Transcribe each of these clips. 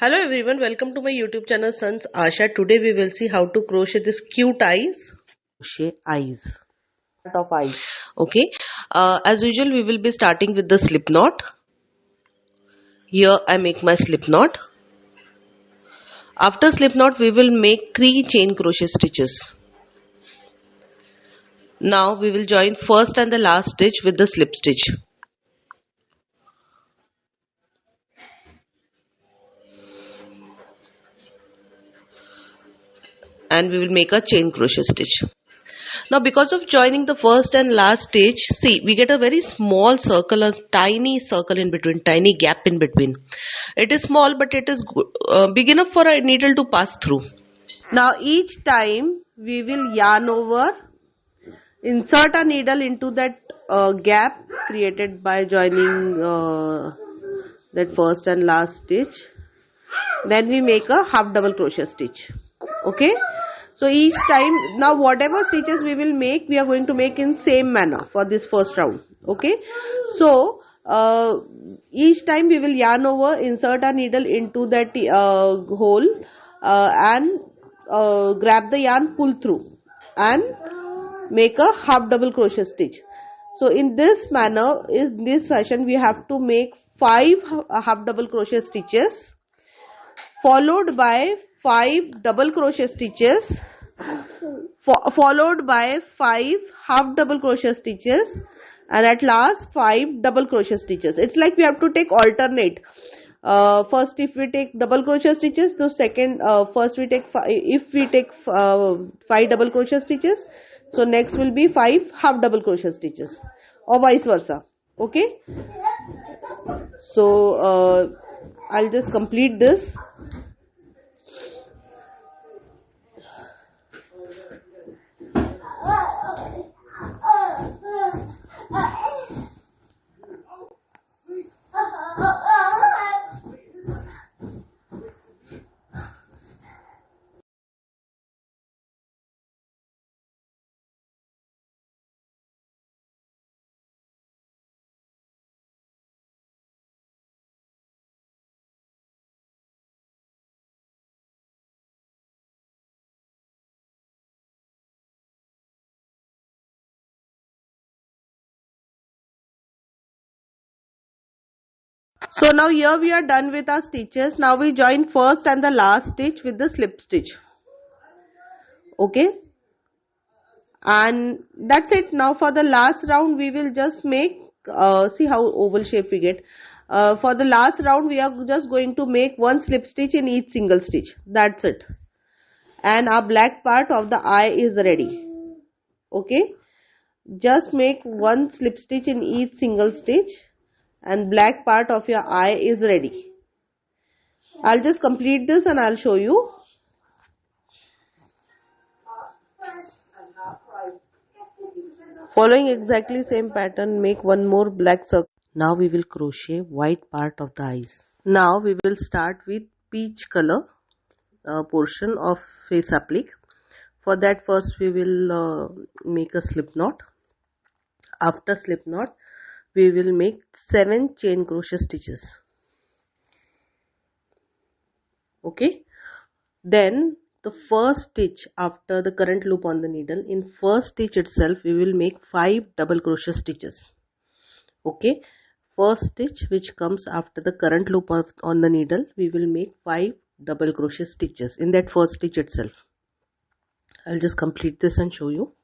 Hello everyone, welcome to my YouTube channel Sanjs Aasha. Today we will see how to crochet this cute eyes. Crochet eyes. Part of eyes. Okay. As usual, we will be starting with the slip knot. Here I make my slip knot. After slip knot, we will make 3 chain crochet stitches. Now we will join first and the last stitch with the slip stitch. And we will make a chain crochet stitch. Now because of joining the first and last stitch, see, we get a very small circle, a tiny circle in between, tiny gap in between. It is small but it is big enough for a needle to pass through. Now each time we will yarn over, insert a needle into that gap created by joining that first and last stitch. Then we make a half double crochet stitch. Okay. So each time, now whatever stitches we will make, we are going to make in same manner for this first round. Okay. So each time we will yarn over, insert a needle into that hole and grab the yarn, pull through and make a half double crochet stitch. So in this manner, in this fashion, we have to make 5 half double crochet stitches, followed by 5 double crochet stitches, followed by 5 half double crochet stitches, and at last 5 double crochet stitches. It's like we have to take alternate. First if we take double crochet stitches, so second first we take if we take 5 double crochet stitches, so next will be 5 half double crochet stitches, or vice versa. Okay. So I'll just complete this. So now here we are done with our stitches. Now we join first and the last stitch with the slip stitch. Okay. And that's it. Now for the last round we will just make, see how oval shape we get. For the last round we are just going to make 1 slip stitch in each single stitch. That's it. And our black part of the eye is ready. Okay. Just make 1 slip stitch in each single stitch, and black part of your eye is ready. I'll just complete this and I'll show you. Following exactly same pattern, make 1 more black circle. Now we will crochet white part of the eyes. Now we will start with peach color portion of face applique. For that first we will make a slip knot. After slip knot, we will make 7 chain crochet stitches. Okay. Then the first stitch after the current loop on the needle, in first stitch itself we will make 5 double crochet stitches. Okay. First stitch which comes after the current loop on the needle, we will make 5 double crochet stitches in that first stitch itself. I'll just complete this and show you.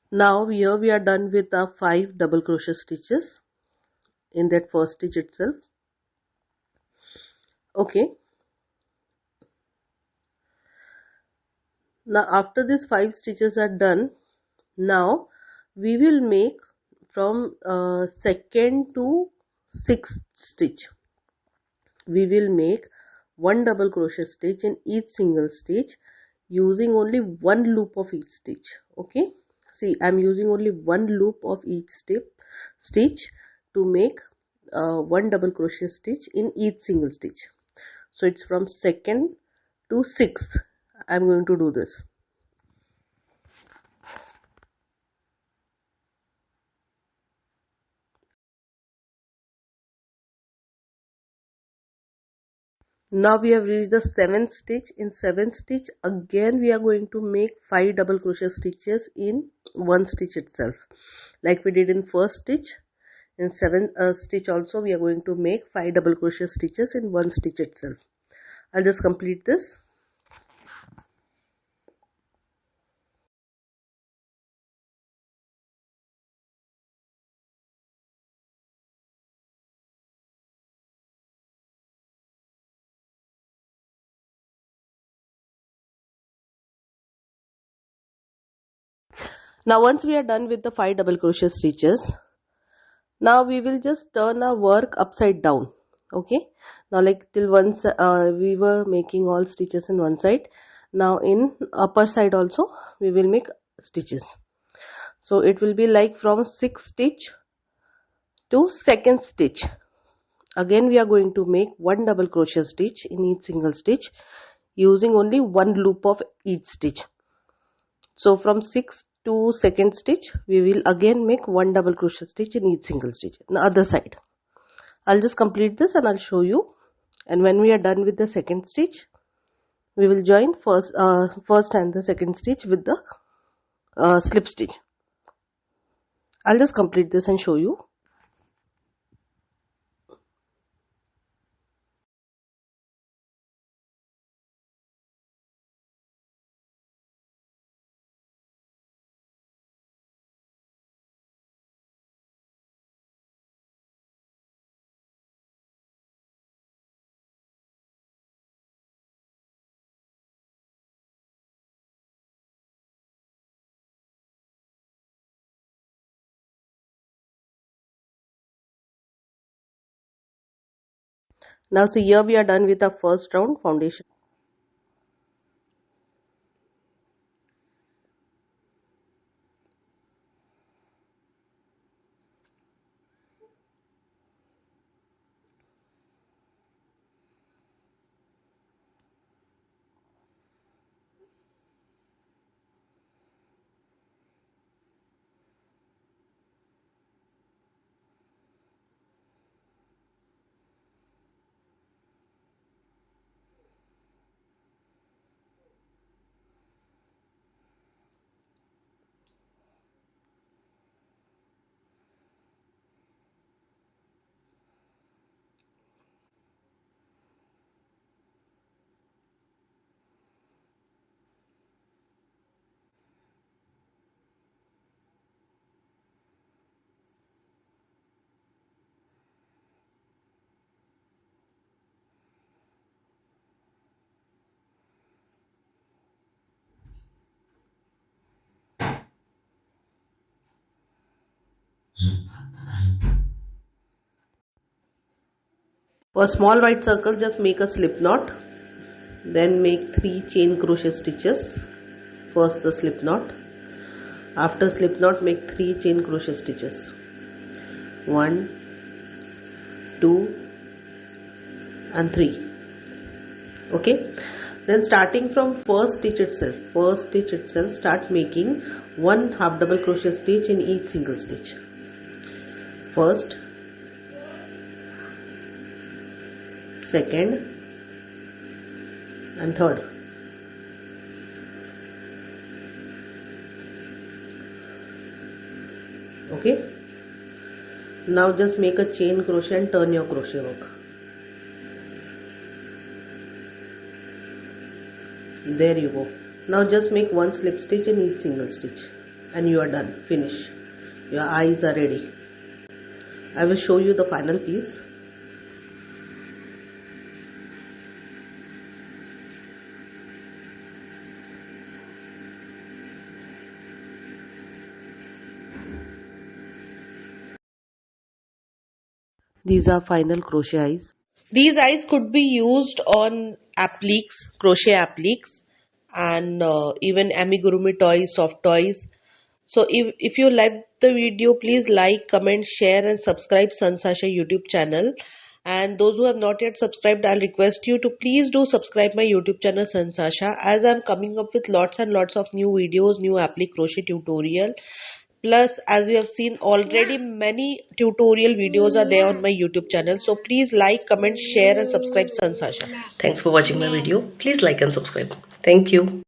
Now here we are done with our 5 double crochet stitches in that first stitch itself. Okay. Now after these 5 stitches are done, now we will make from second to 6th stitch. We will make 1 double crochet stitch in each single stitch using only 1 loop of each stitch. Okay. See, I am using only 1 loop of each stitch to make one double crochet stitch in each single stitch. So it's from second to sixth I'm going to do this. Now we have reached the seventh stitch. In seventh stitch again we are going to make 5 double crochet stitches in one stitch itself, like we did in first stitch. In seventh stitch also we are going to make 5 double crochet stitches in one stitch itself. I'll just complete this. Now once we are done with the 5 double crochet stitches, now we will just turn our work upside down. Okay, now like till once we were making all stitches in one side, now in upper side also we will make stitches. So it will be like from 6th stitch to 2nd stitch. Again we are going to make one double crochet stitch in each single stitch using only one loop of each stitch. So from 6th to 2nd stitch we will again make one double crochet stitch in each single stitch on the other side. I'll just complete this and I'll show you. And when we are done with the 2nd stitch, we will join first and the 2nd stitch with the slip stitch. I'll just complete this and show you. Now see, here we are done with our first round foundation. For a small white circle, just make a slip knot, then make 3 chain crochet stitches. First the slip knot. After slip knot, make 3 chain crochet stitches. 1, 2 and 3. Okay, then starting from first stitch itself start making 1 half double crochet stitch in each single stitch. First, second and third. Okay, now just make a chain crochet and turn your crochet work. There you go. Now just make 1 slip stitch in each single stitch and you are done. Finish. Your eyes are ready. I will show you the final piece. These are final crochet eyes. These eyes could be used on crochet appliques, and even amigurumi toys, soft toys. So if you like the video, please like, comment, share and subscribe Sanjs Aasha YouTube channel. And those who have not yet subscribed, I'll request you to please do subscribe my YouTube channel Sanjs Aasha, as I'm coming up with lots and lots of new videos, new applique crochet tutorial. Plus, as you have seen already, many tutorial videos are there on my YouTube channel. So please like, comment, share and subscribe Sanjs Aasha. Thanks for watching my video. Please like and subscribe. Thank you.